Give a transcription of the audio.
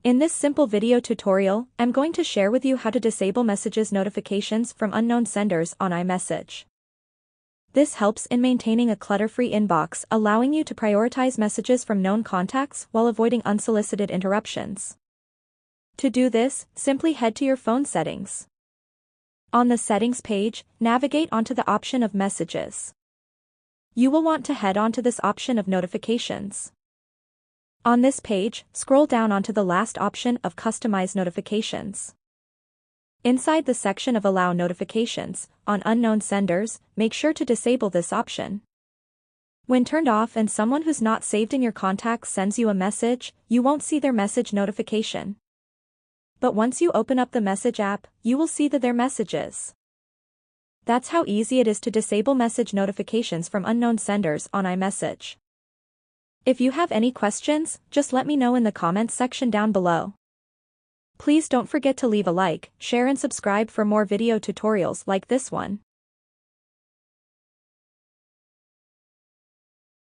In this simple video tutorial, I'm going to share with you how to disable messages notifications from unknown senders on iMessage. This helps in maintaining a clutter-free inbox, allowing you to prioritize messages from known contacts while avoiding unsolicited interruptions. To do this, simply head to your phone settings. On the Settings page, navigate onto the option of Messages. You will want to head onto this option of Notifications. On this page, scroll down onto the last option of Customize Notifications. Inside the section of Allow Notifications, on unknown senders, make sure to disable this option. When turned off and someone who's not saved in your contacts sends you a message, you won't see their message notification. But once you open up the Message app, you will see their messages. That's how easy it is to disable message notifications from unknown senders on iMessage. If you have any questions, just let me know in the comments section down below. Please don't forget to leave a like, share and subscribe for more video tutorials like this one.